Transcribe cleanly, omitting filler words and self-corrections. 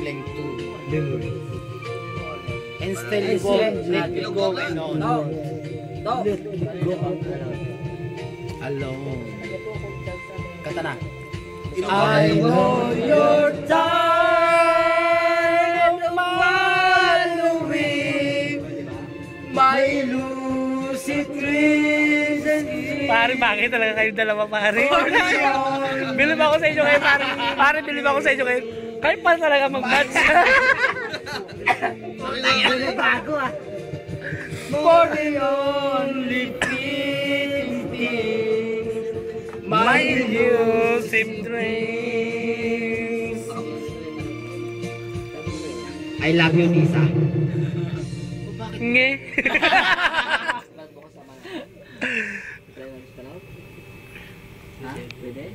willing to do it. And still you won't let me go on alone. Kanta na. I know your time following my lucid dreams and Pare, bakit talaga kayo dalawa, pare? Bilib ako sa inyo kayo, pare. Pare, bilib ako sa inyo kayo. Kayo pa talaga mag-match. bago ah. For the only things My lucid dreams. I love you, Nisa. Nge. Ha? Pwede?